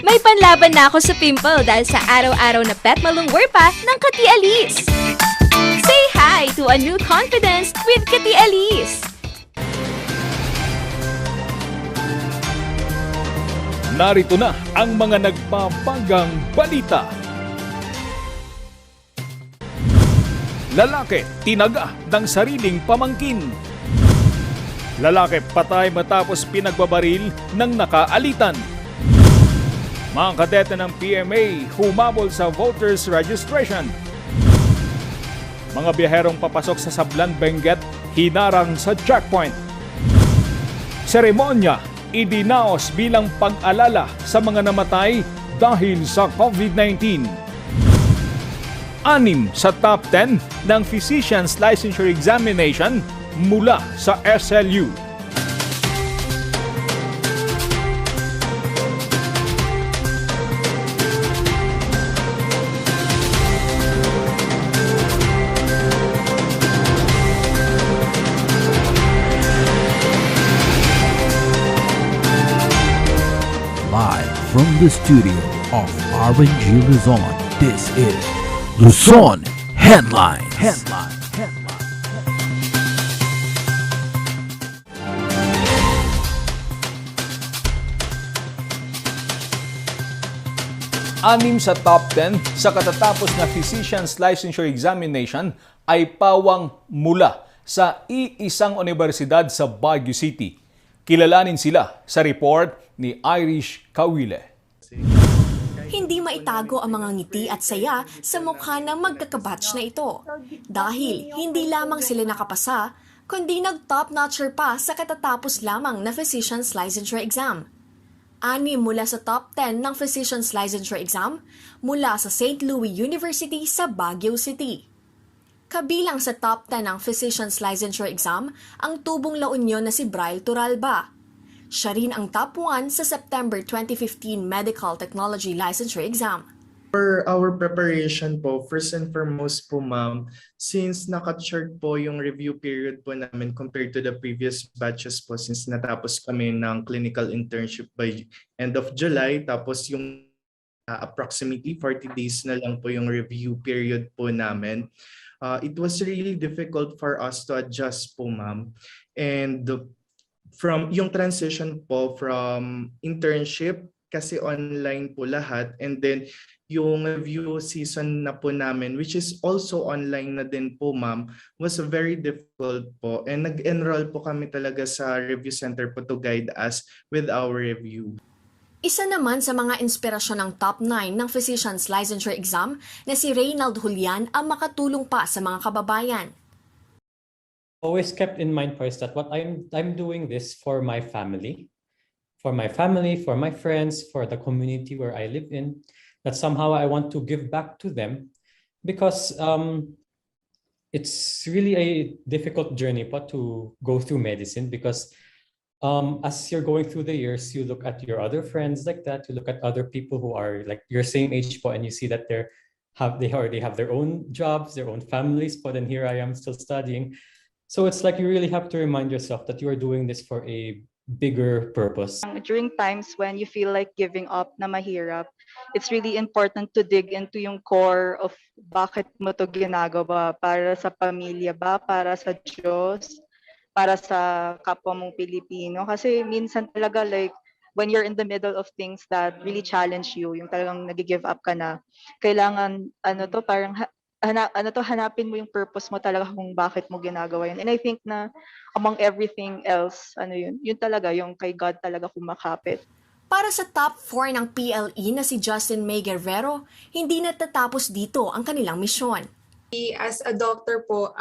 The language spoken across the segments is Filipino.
May panlaban na ako sa pimple dahil sa araw-araw na pet malungwer pa ng Kati Alice. Say hi to a new confidence with Kati Alice. Narito na ang mga nagpapagang balita. Lalaki, tinaga ng sariling pamangkin. Lalaki, patay matapos pinagbabaril ng nakaalitan. Mga kadete ng PMA, humabol sa voters registration. Mga biyaherong papasok sa Sablan, Benguet, hinarang sa checkpoint. Seremonya, idinaos bilang pag-alala sa mga namatay dahil sa COVID-19. 6 sa top 10 ng Physician's Licensure Examination mula sa SLU. Live from the studio of RNG Luzon, this is Luzon Headlines. Anim sa top 10 sa katatapos na Physician's Licensure Examination ay pawang mula sa iisang universidad sa Baguio City. Kilalanin sila sa report ni Irish Kawile. Hindi maitago ang mga ngiti at saya sa mukha ng magkakabatch na ito. Dahil hindi lamang sila nakapasa, kundi nag-top-notcher pa sa katatapos lamang na Physician's Licensure Exam. 6 mula sa top 10 ng Physician's Licensure Exam mula sa St. Louis University sa Baguio City. Kabilang sa top 10 ng Physician's Licensure Exam ang tubong La Union na si Bryl Turalba. Siya rin ang top 1 sa September 2015 Medical Technology Licensure Exam. For our preparation po, first and foremost po ma'am, since naka-short po yung review period po namin compared to the previous batches po since natapos kami ng clinical internship by end of July, tapos yung approximately 40 days na lang po yung review period po namin. It was really difficult for us to adjust po ma'am. And from yung transition po from internship, kasi online po lahat, and then yung review season na po namin, which is also online na din po ma'am, was very difficult po, and nag-enroll po kami talaga sa review center po to guide us with our review. Isa naman sa mga inspirasyon ng top 9 ng Physician's Licensure Exam na si Reynald Julian ang makatulong pa sa mga kababayan. Always kept in mind first that what I'm doing this for my family, for my friends, for the community where I live in, that somehow I want to give back to them because it's really a difficult journey to go through medicine because as you're going through the years, you look at your other friends like that, you look at other people who are like your same age and you see that they already have their own jobs, their own families, but then here I am still studying. So it's like you really have to remind yourself that you are doing this for a bigger purpose. During times when you feel like giving up na mahirap, it's really important to dig into yung core of bakit mo to ginagawa, para sa pamilya ba, para sa Diyos, para sa kapwa mong Pilipino. Kasi minsan talaga like when you're in the middle of things that really challenge you, yung talagang nag-give up ka na, kailangan parang hanapin mo yung purpose mo talaga kung bakit mo ginagawa yun. And I think na among everything else, yun talaga, yung kay God talaga kumakapit. Para sa top 4 ng PLE na si Justin May Guerrero, hindi natatapos dito ang kanilang misyon. As a doctor po,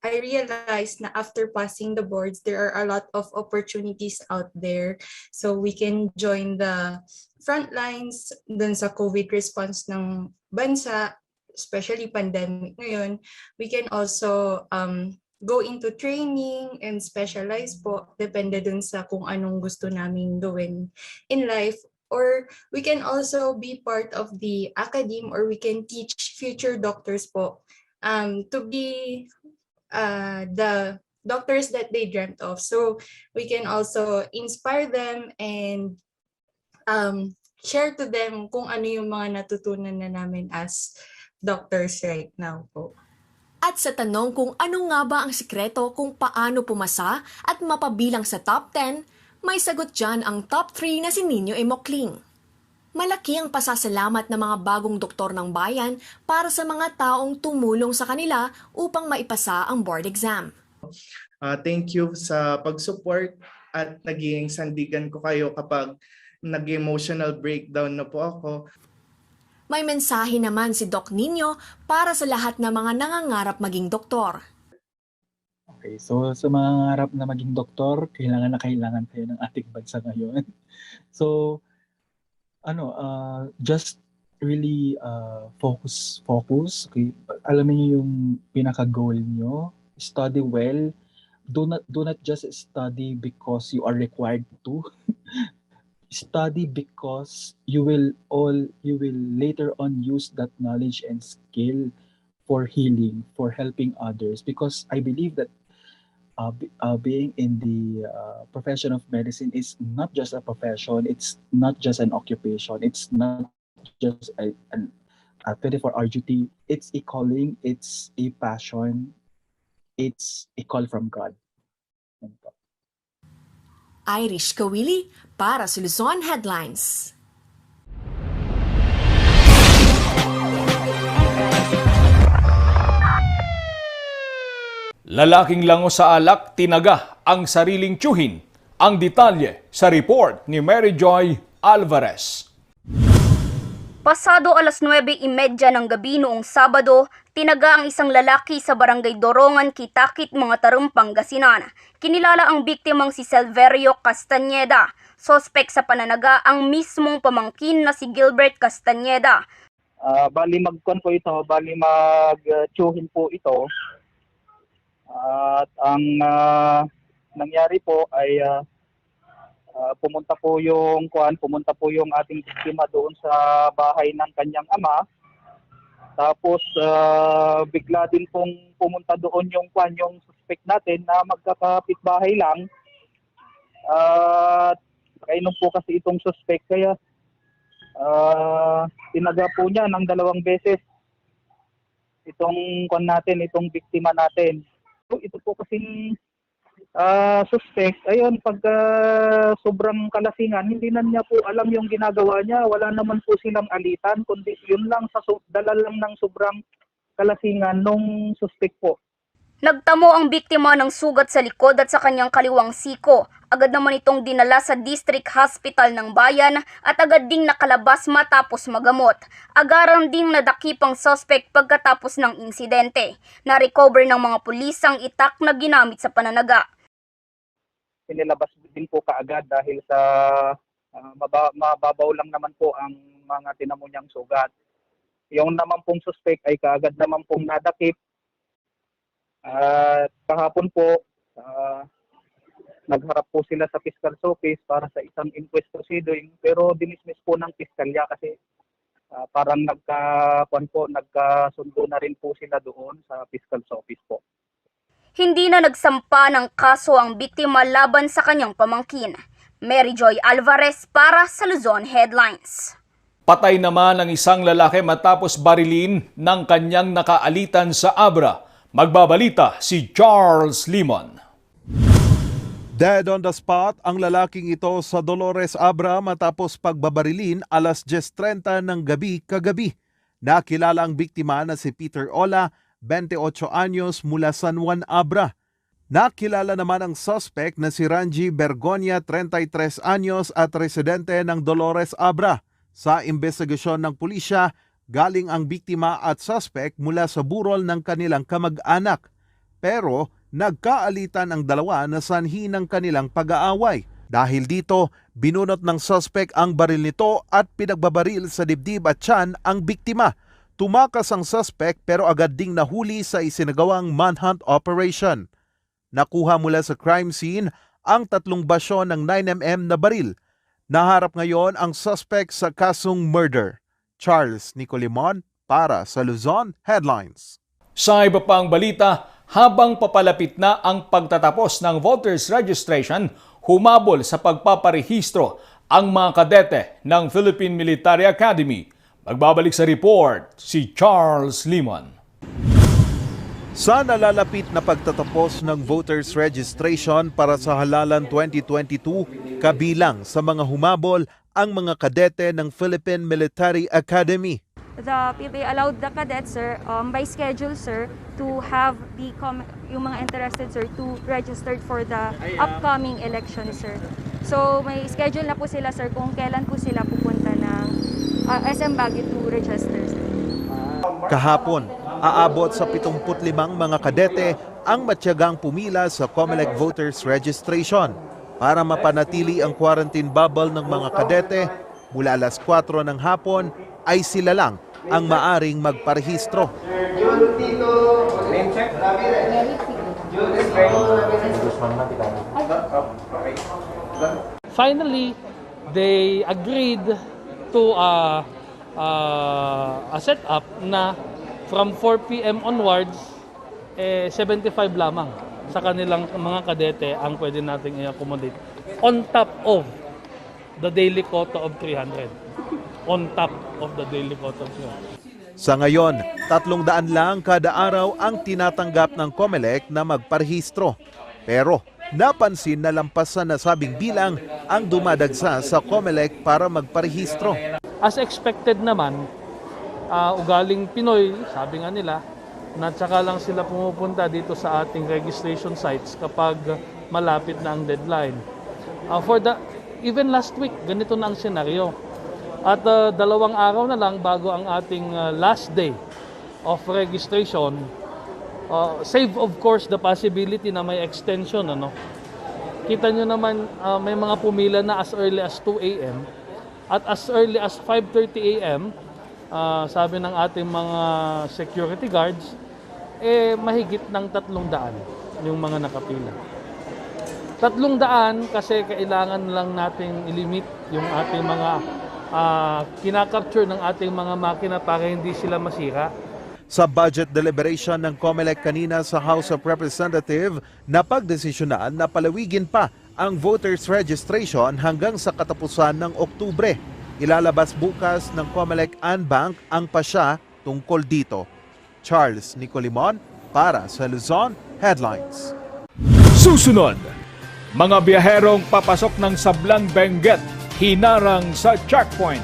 I realized na after passing the boards, there are a lot of opportunities out there. So we can join the front lines dun sa COVID response ng bansa, especially pandemic ngayon. We can also go into training and specialize po, depende dun sa kung anong gusto namin gawin in life. Or we can also be part of the academe, or we can teach future doctors po to be the doctors that they dreamt of. So we can also inspire them and share to them kung ano yung mga natutunan na namin as doctors right now po. At sa tanong kung ano nga ba ang sikreto kung paano pumasa at mapabilang sa top 10, may sagot dyan ang top 3 na si Nino Emocling. Malaki ang pasasalamat ng mga bagong doktor ng bayan para sa mga taong tumulong sa kanila upang maipasa ang board exam. Thank you sa pag-support at naging sandigan ko kayo kapag nag-emotional breakdown na po ako. May mensahe naman si Doc Nino para sa lahat ng mga nangangarap maging doktor. Okay, so sa mga nangangarap na maging doktor, kailangan kayo ng ating bansa ngayon. So, just really focus. Okay? Alamin niyo yung pinaka-goal niyo. Study well. Do not just study because you are required to. Study because you will later on use that knowledge and skill for healing, for helping others. Because I believe that being in the profession of medicine is not just a profession, it's not just an occupation, it's not just a 24-hour duty, it's a calling, it's a passion, it's a call from God. Irish Kawili para sa Luzon Headlines. Lalaking lango sa alak, tinaga ang sariling tiyuhin. Ang detalye sa report ni Mary Joy Alvarez. Pasado alas 9:30 ng gabi noong Sabado, tinaga ang isang lalaki sa barangay Dorongan, Kitakit, mga Tarong, Pangasinan. Kinilala ang biktimang si Silverio Castañeda. Sospek sa pananaga ang mismong pamangkin na si Gilbert Castañeda. Bali mag-tsuhin po ito. At ang nangyari po ay pumunta po yung ating biktima doon sa bahay ng kanyang ama. Tapos bigla din pong pumunta doon yung suspect natin na magkakapitbahay lang. Kainom po kasi itong suspect kaya tinaga po niya ng 2 beses itong biktima natin. Ito po kasing suspect, ayun, pag sobrang kalasingan, hindi na niya po alam yung ginagawa niya. Wala naman po silang alitan, kundi yun lang, dala lang ng sobrang kalasingan nung suspect po. Nagtamo ang biktima ng sugat sa likod at sa kanyang kaliwang siko. Agad naman itong dinala sa District Hospital ng Bayan at agad ding nakalabas matapos magamot. Agaran ding nadakip ang suspect pagkatapos ng insidente. Na-recover ng mga pulis ang itak na ginamit sa pananaga. Pinilabas din po kaagad dahil sa mababaw lang naman po ang mga tinamo niyang sugat. Yung naman pong suspect ay kaagad naman pong nadakip. Kahapon po, nagharap po sila sa fiscal's office para sa isang inquest proceeding, pero dinismiss po ng piskalya kasi parang nagkasundo na rin po sila doon sa fiscal's office po. Hindi na nagsampa ng kaso ang biktima laban sa kanyang pamangkin. Mary Joy Alvarez para sa Luzon Headlines. Patay naman ang isang lalaki matapos barilin ng kanyang nakaalitan sa Abra. Magbabalita si Charles Limon. Dead on the spot ang lalaking ito sa Dolores Abra matapos pagbabarilin alas 10:30 ng gabi kagabi. Nakilala ang biktima na si Peter Ola, 28 anyos mula San Juan, Abra. Nakilala naman ang suspect na si Ranji Bergonia, 33 anyos at residente ng Dolores Abra. Sa investigasyon ng pulisya, galing ang biktima at suspect mula sa burol ng kanilang kamag-anak. Pero nagkaalitan ang dalawa na sanhi ng kanilang pag-aaway. Dahil dito, binunot ng suspect ang baril nito at pinagbabaril sa dibdib at tiyan ang biktima. Tumakas ang suspect pero agad ding nahuli sa isinagawang manhunt operation. Nakuha mula sa crime scene ang 3 basyon ng 9mm na baril. Naharap ngayon ang suspect sa kasong murder. Charles Nicolimon para sa Luzon Headlines. Sa iba pang balita, Habang papalapit na ang pagtatapos ng voters registration, humabol sa pagpaparehistro ang mga kadete ng Philippine Military Academy. Magbabalik sa report si Charles Limon. Sa nalalapit na pagtatapos ng voters registration para sa halalan 2022, kabilang sa mga humabol ang mga kadete ng Philippine Military Academy. The PBA allowed the cadets, sir, by schedule, sir, to have yung mga interested, sir, to register for the upcoming election, sir. So, may schedule na po sila, sir, kung kailan po sila pupunta ng SM Baguio to register, sir. Kahapon, aabot sa 75 mga kadete ang matyagang pumila sa COMELEC voters registration para mapanatili ang quarantine bubble ng mga kadete. Mula alas 4 ng hapon ay sila lang ang maaring magparehistro. Finally, they agreed to a setup na from 4 p.m. onwards, 75 lamang sa kanilang mga kadete ang pwede nating i-accommodate on top of the daily quota of 300. On top of the daily quota of 300. Sa ngayon, 300 lang kada araw ang tinatanggap ng COMELEC na magparehistro. Pero napansin na lampas sa nasabing bilang ang dumadagsa sa COMELEC para magparehistro. As expected naman, ugaling Pinoy, sabi nga nila, na tsaka lang sila pumupunta dito sa ating registration sites kapag malapit na ang deadline. Even last week, ganito na ang senaryo. At 2 araw na lang bago ang ating last day of registration, save of course the possibility na may extension. Kita nyo naman may mga pumila na as early as 2 a.m. at as early as 5:30 a.m. Sabi ng ating mga security guards, mahigit ng 300 yung mga nakapila. 300 kasi kailangan lang nating ilimit yung ating mga kinakapture ng ating mga makina para hindi sila masira. Sa budget deliberation ng COMELEC kanina sa House of Representatives, napagdesisyonan na palawigin pa ang voters registration hanggang sa katapusan ng Oktubre. Ilalabas bukas ng COMELEC Bank ang pasya tungkol dito. Charles Nicolimon para sa Luzon Headlines. Susunod, mga biyaherong papasok ng Sablan Benguet, hinarang sa checkpoint.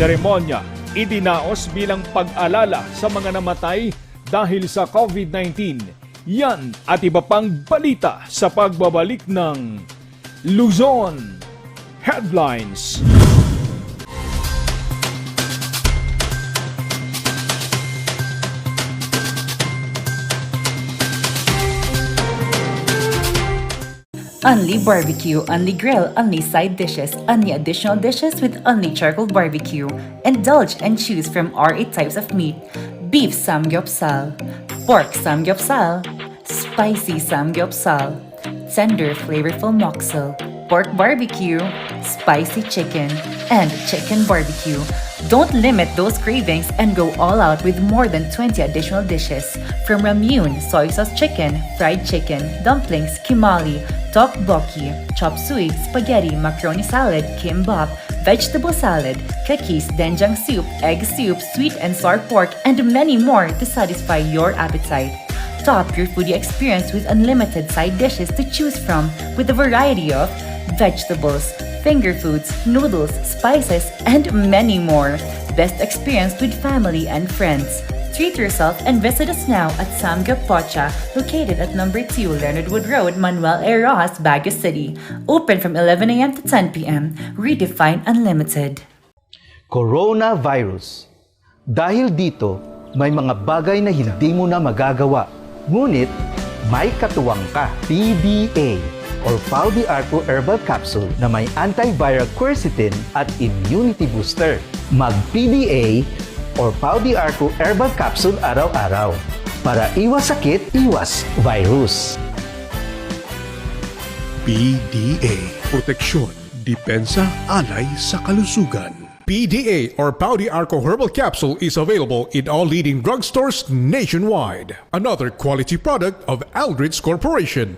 Seremonya, idinaos bilang pag-alala sa mga namatay dahil sa COVID-19. Yan at iba pang balita sa pagbabalik ng Luzon Headlines. Only barbecue, only grill, only side dishes, only additional dishes with only charcoal barbecue. Indulge and choose from our 8 types of meat. Beef samgyeopsal, pork samgyeopsal, spicy samgyeopsal, tender flavorful moksel, pork barbecue, spicy chicken, and chicken barbecue. Don't limit those cravings and go all out with more than 20 additional dishes. From ramyun, soy sauce chicken, fried chicken, dumplings, kimali, tteokbokki, chop suey, spaghetti, macaroni salad, kimbap, vegetable salad, cookies, doenjang soup, egg soup, sweet and sour pork, and many more to satisfy your appetite. Top your foodie experience with unlimited side dishes to choose from with a variety of vegetables, finger foods, noodles, spices, and many more. Best experience with family and friends. Treat yourself and visit us now at Samgyup Pocha, located at number 2 Leonard Wood Road, Manuel A. Rojas, Baguio City. Open from 11 a.m. to 10 p.m. Redefine Unlimited. Coronavirus. Dahil dito, may mga bagay na hindi mo na magagawa. Ngunit, may katuwang ka. PDA or Pau de Arco Herbal Capsule na may antiviral quercetin at immunity booster. Mag-PDA or Pau de Arco Herbal Capsule araw-araw para iwas sakit, iwas virus. PDA. Proteksyon, depensa, alay sa kalusugan. PDA or Powdy Arco Herbal Capsule is available in all leading drugstores nationwide. Another quality product of Aldrich Corporation.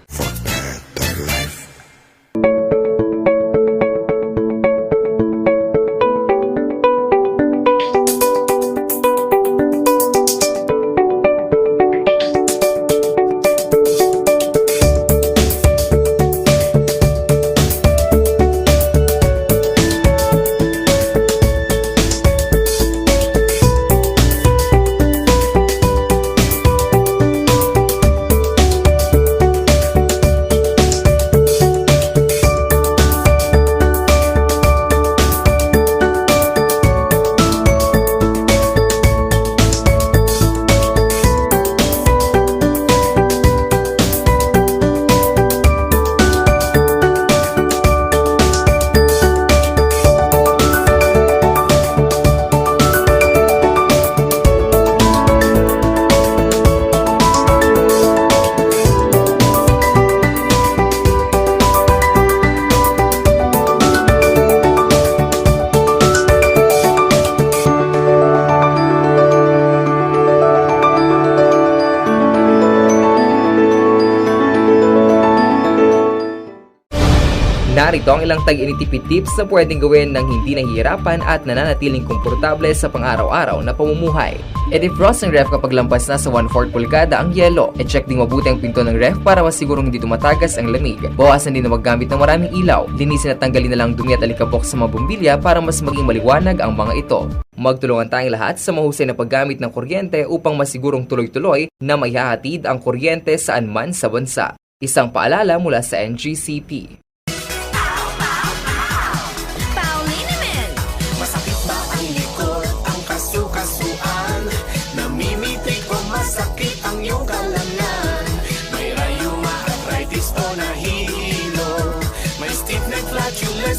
Narito ang ilang tag-initipid tips na pwedeng gawin ng hindi nahihirapan at nananatiling komportable sa pang-araw-araw na pamumuhay. I-defrost ng ref kapag lampas na sa 1/4 pulgada ang yelo. I-check din mabuti ang pinto ng ref para masigurong hindi tumatagas ang lamig. Bawasan din na maggamit ng maraming ilaw. Linisin at tanggalin na lang dumi at alikabok sa mga bumbilya para mas maging maliwanag ang mga ito. Magtulungan tayong lahat sa mahusay na paggamit ng kuryente upang masigurong tuloy-tuloy na maihahatid ang kuryente saan man sa bansa. Isang paalala mula sa NGCP.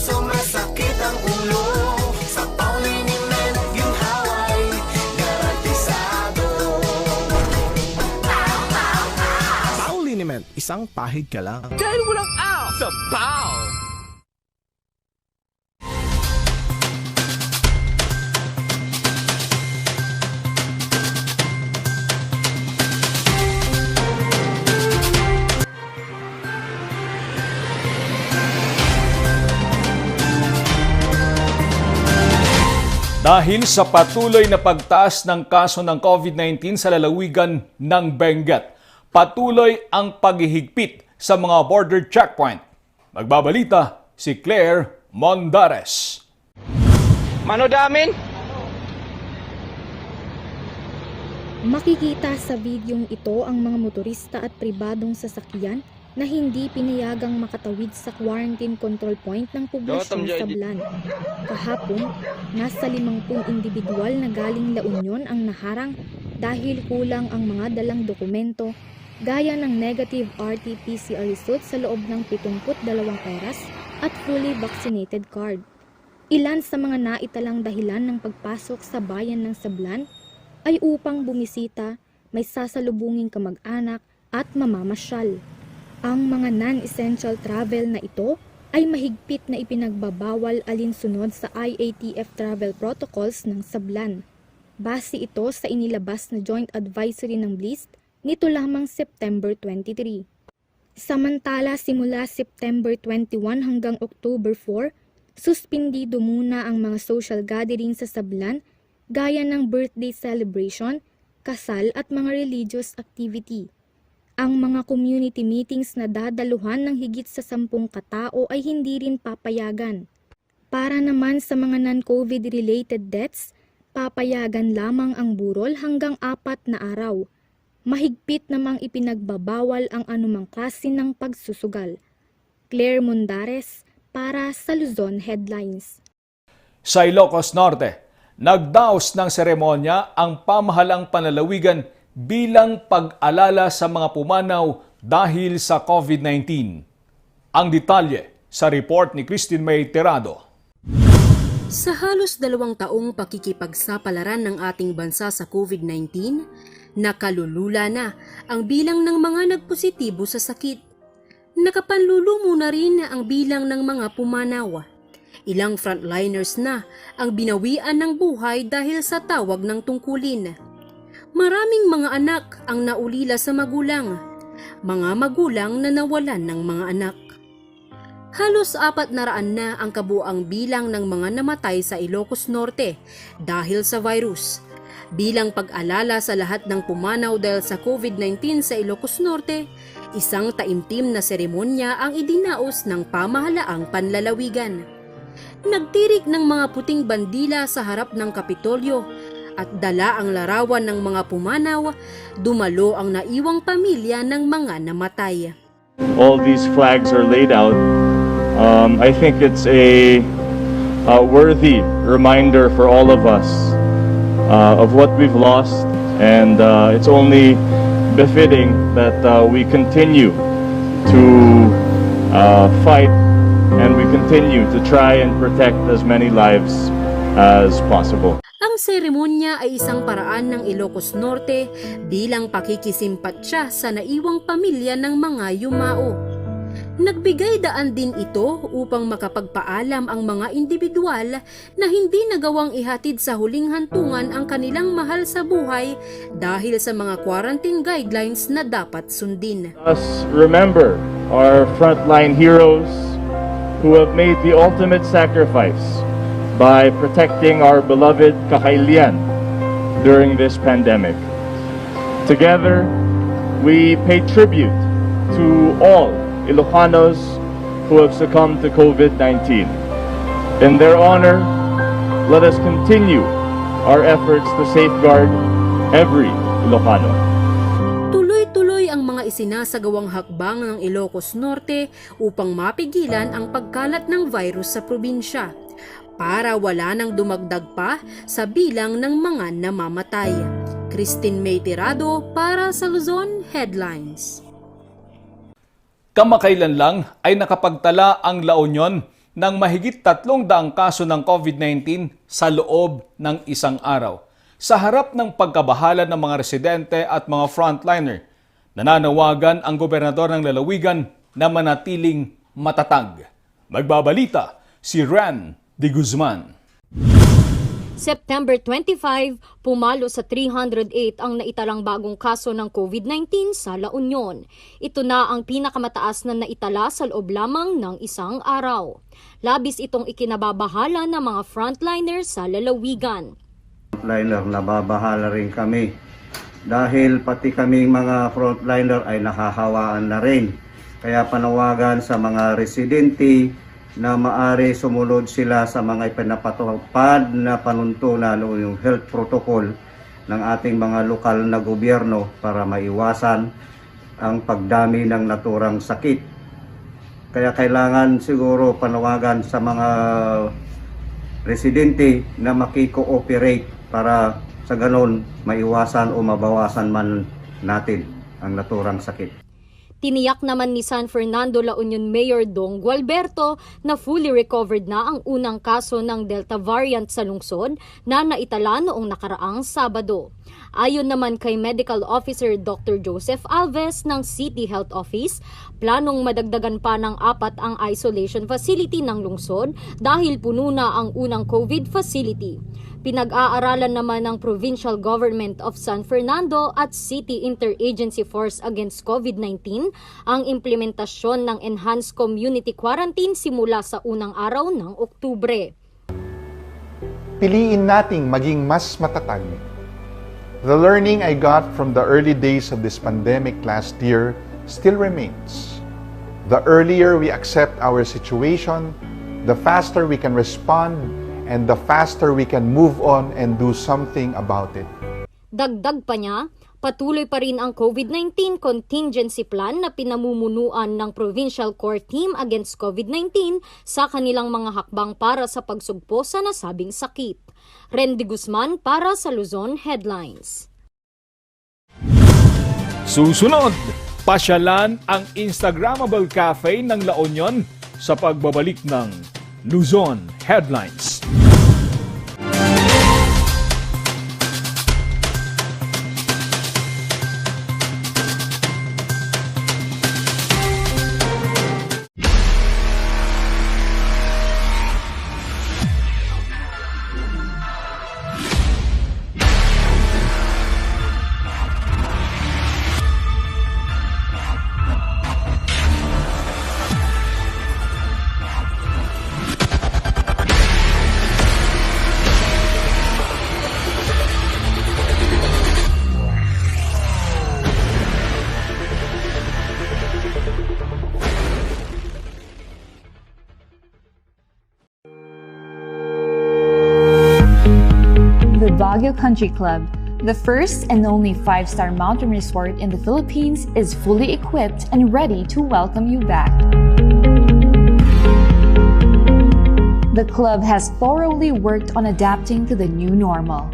So masakit ang ulo sa pauliniment yung haway garantisado. Pauliniment, isang pahid ka lang. Dahil walang out sa PAW! Dahil sa patuloy na pagtaas ng kaso ng COVID-19 sa lalawigan ng Benguet, patuloy ang paghihigpit sa mga border checkpoint. Magbabalita si Claire Mondares. Manodamin! Makikita sa videong ito ang mga motorista at pribadong sasakyan na hindi pinayagang makatawid sa quarantine control point ng poblasyon sa Sablan. Kahapon, nasa 50 individual na galing La Union ang naharang dahil kulang ang mga dalang dokumento gaya ng negative RT-PCR result sa loob ng 72 oras at fully vaccinated card. Ilan sa mga naitalang dahilan ng pagpasok sa bayan ng Sablan ay upang bumisita, may sasalubunging kamag-anak at mamamasyal. Ang mga non-essential travel na ito ay mahigpit na ipinagbabawal alinsunod sa IATF travel protocols ng Sablan. Base ito sa inilabas na Joint Advisory ng BLIST nito lamang September 23. Samantala, simula September 21 hanggang October 4, suspindido muna ang mga social gathering sa Sablan gaya ng birthday celebration, kasal at mga religious activity. Ang mga community meetings na dadaluhan ng higit sa 10 katao ay hindi rin papayagan. Para naman sa mga non-COVID related deaths, papayagan lamang ang burol hanggang 4 na araw. Mahigpit namang ipinagbabawal ang anumang klase ng pagsusugal. Claire Mondares para sa Luzon Headlines. Sa Ilocos Norte, nagdaos ng seremonya ang pamahalang panlalawigan bilang pag-alala sa mga pumanaw dahil sa COVID-19. Ang detalye sa report ni Christine May Terado. Sa halos 2 taong pakikipagsapalaran ng ating bansa sa COVID-19, nakalulula na ang bilang ng mga nagpositibo sa sakit. Nakapanlulumo na rin ang bilang ng mga pumanaw. Ilang frontliners na ang binawian ng buhay dahil sa tawag ng tungkulin. Maraming mga anak ang naulila sa magulang, mga magulang na nawalan ng mga anak. Halos 400 na ang kabuang bilang ng mga namatay sa Ilocos Norte dahil sa virus. Bilang pag-alala sa lahat ng pumanaw dahil sa COVID-19 sa Ilocos Norte, isang taimtim na seremonya ang idinaos ng pamahalaang panlalawigan. Nagtirik ng mga puting bandila sa harap ng Kapitolyo at dala ang larawan ng mga pumanaw, dumalo ang naiwang pamilya ng mga namatay. All these flags are laid out. I think it's a worthy reminder for all of us of what we've lost, and it's only befitting that we continue to fight and we continue to try and protect as many lives as possible. Ang seremonya ay isang paraan ng Ilocos Norte bilang pakikisimpatya sa naiwang pamilya ng mga yumao. Nagbigay daan din ito upang makapagpaalam ang mga individual na hindi nagawang ihatid sa huling hantungan ang kanilang mahal sa buhay dahil sa mga quarantine guidelines na dapat sundin. Us remember our frontline heroes who have made the ultimate sacrifice by protecting our beloved Kakailian during this pandemic. Together, we pay tribute to all Ilocanos who have succumbed to COVID-19. In their honor, let us continue our efforts to safeguard every Ilocano. Tuloy-tuloy ang mga isinasagawang hakbang ng Ilocos Norte upang mapigilan ang pagkalat ng virus sa probinsya para wala nang dumagdag pa sa bilang ng mga namamatay. Christine May Tirado para sa Luzon Headlines. Kamakailan lang ay nakapagtala ang La Union ng mahigit 300 kaso ng COVID-19 sa loob ng isang araw. Sa harap ng pagkabahala ng mga residente at mga frontliner, nananawagan ang gobernador ng lalawigan na manatiling matatag. Magbabalita si Ran de Guzman. September 25, pumalo sa 308 ang naitalang bagong kaso ng COVID-19 sa La Union. Ito na ang pinakamataas na naitala sa loob lamang ng isang araw. Labis itong ikinababahala ng mga frontliners sa lalawigan. Frontliner, nababahala rin kami dahil pati kaming mga frontliner ay nakahawaan na rin. Kaya panawagan sa mga residente na maari sumunod sila sa mga ipinapatupad na panuntunan o yung health protocol ng ating mga lokal na gobyerno para maiwasan ang pagdami ng naturang sakit. Kaya kailangan siguro panawagan sa mga residente na makikooperate para sa ganon maiwasan o mabawasan man natin ang naturang sakit. Tiniyak naman ni San Fernando La Union Mayor Dong Gualberto na fully recovered na ang unang kaso ng Delta variant sa lungsod na naitala noong nakaraang Sabado. Ayon naman kay Medical Officer Dr. Joseph Alves ng City Health Office, planong madagdagan pa ng 4 ang isolation facility ng lungsod dahil puno na ang unang COVID facility. Pinag-aaralan naman ng Provincial Government of San Fernando at City Interagency Force Against COVID-19 ang implementasyon ng Enhanced Community Quarantine simula sa unang araw ng Oktubre. Piliin nating maging mas matatag. The learning I got from the early days of this pandemic last year still remains. The earlier we accept our situation, the faster we can respond and the faster we can move on and do something about it. Dagdag pa niya, patuloy pa rin ang COVID-19 contingency plan na pinamumunuan ng Provincial Core Team Against COVID-19 sa kanilang mga hakbang para sa pagsugpo sa nasabing sakit. Ren de Guzman para sa Luzon Headlines. Susunod, pasyalan ang Instagrammable Cafe ng La Union sa pagbabalik ng Luzon Headlines. Baguio Country Club, the first and only 5-star mountain resort in the Philippines, is fully equipped and ready to welcome you back. The club has thoroughly worked on adapting to the new normal.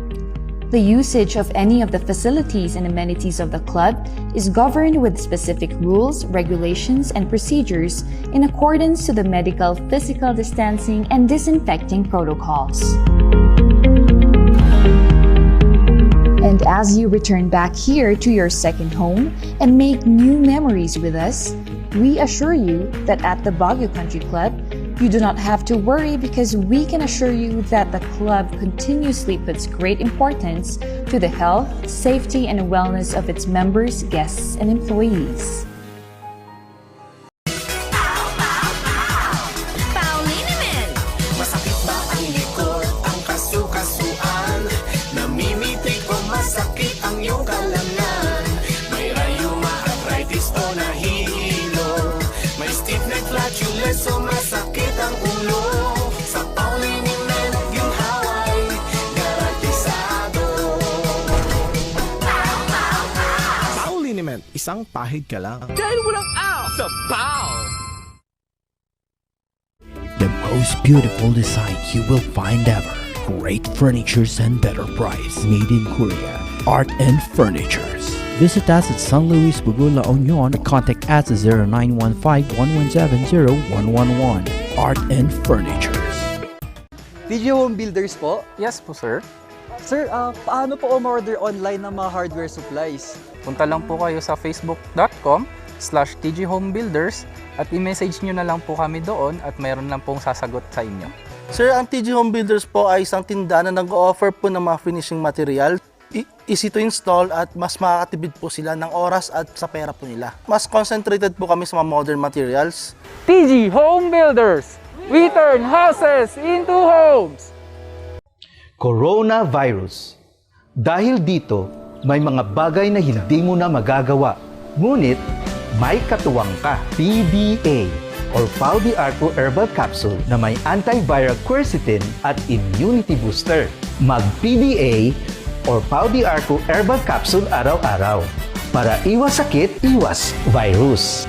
The usage of any of the facilities and amenities of the club is governed with specific rules, regulations, and procedures in accordance to the medical, physical distancing, and disinfecting protocols. And as you return back here to your second home and make new memories with us, we assure you that at the Baguio Country Club, you do not have to worry because we can assure you that the club continuously puts great importance to the health, safety, and wellness of its members, guests, and employees. Masakit ba ang likod, ang kasu-kasuan? Namimitig o masakit ang iyong kalamnan? May rayuma, arthritis o nahihilo? May stiff neck, flatulence o masakit ang ulo? Sa Pauliniment, ginhaway, garantisado. Pauliniment, isang pahid ka lang. Dahil walang out sa PAW! The most beautiful design you will find ever. Great furnitures and better price. Made in Korea. Art and Furnitures. Visit us at San Luis Bugula Union or contact us at 0915-117-0111. Art and Furnitures. TG Home Builders po? Yes po, sir. Sir, paano po umorder online ng mga hardware supplies? Punta lang po kayo sa facebook.com/tghomebuilders at i-message nyo na lang po kami doon at mayroon lang pong sasagot sa inyo. Sir, ang TG Home Builders po ay isang tindahan na nag-o-offer po ng mga finishing material. Easy to install at mas makakatipid po sila ng oras at sa pera po nila. Mas concentrated po kami sa mga modern materials. TG Home Builders! We turn houses into homes! Coronavirus. Dahil dito, may mga bagay na hindi mo na magagawa. Ngunit, may katuwang ka. PDA or Pau de Arco Herbal Capsule na may antiviral quercetin at immunity booster. Mag-PDA or Pau de Arco Herbal Capsule araw-araw para iwas sakit, iwas virus.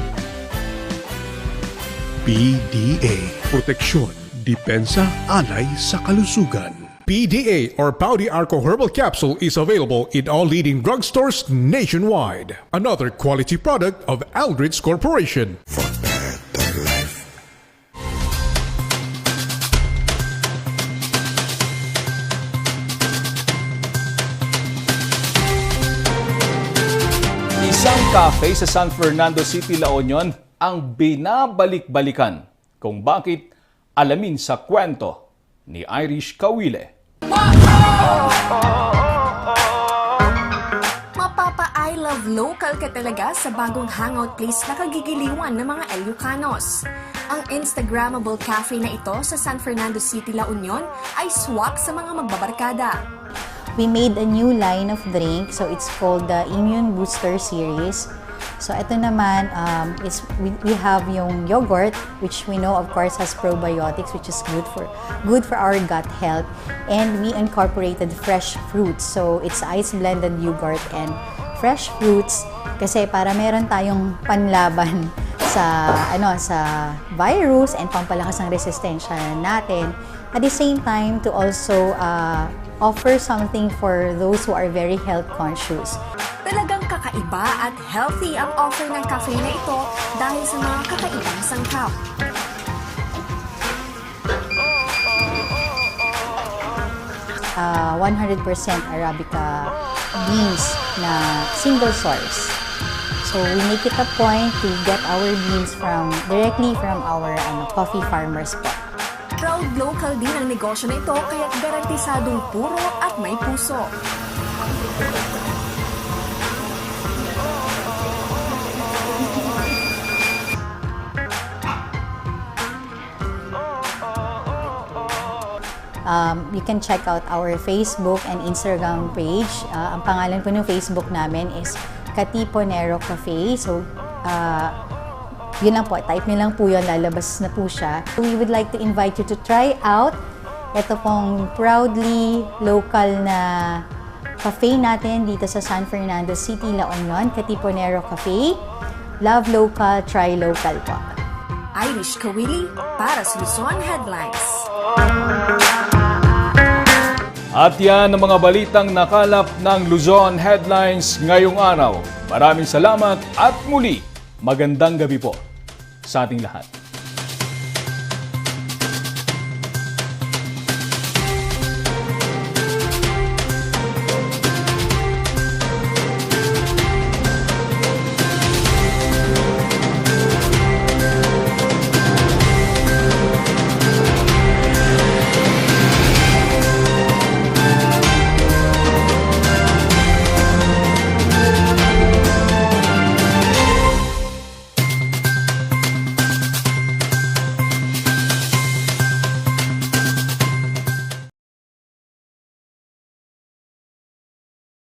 PDA. Proteksyon, depensa, alay sa kalusugan. PDA or Pau de Arco Herbal Capsule is available in all leading drugstores nationwide. Another quality product of Aldrich Corporation. Isang cafe sa San Fernando City, La Union ang binabalik-balikan. Kung bakit, alamin sa kwento ni Irish Kawile. Mapapa-I love local ka talaga sa bagong hangout place na kagigiliwan ng mga Iloccanos. Ang Instagrammable cafe na ito sa San Fernando City, La Union ay swak sa mga magbabarkada. We made a new line of drink, so it's called the Immune Booster Series. So ito naman, we have yung yogurt, which we know of course has probiotics, which is good for our gut health. And we incorporated fresh fruits. So it's ice blended yogurt and fresh fruits kasi para meron tayong panlaban sa virus and pampalakas ng resistensya natin. At the same time to also offer something for those who are very health conscious. Talagang kakaiba at healthy ang offer ng cafe na ito dahil sa mga kakaibang sangkap. Uh, 100% Arabica beans na single source. So we make it a point to get our beans directly from our coffee farmers po. Proud local din ang negosyo na ito kaya't garantisadong puro at may puso. You can check out our Facebook and Instagram page. Ang pangalan po ng Facebook namin is Katiponero Cafe. So, yun lang po. Type nyo lang po yun. Lalabas na po siya. We would like to invite you to try out Ito pong proudly local na cafe natin dito sa San Fernando City, La Union, Katipunero Cafe. Love local, try local po. Irish Kawili para sa Luzon Headlines. At yan ang mga balitang nakalap ng Luzon Headlines ngayong araw. Maraming salamat at muli, magandang gabi po sa ating lahat.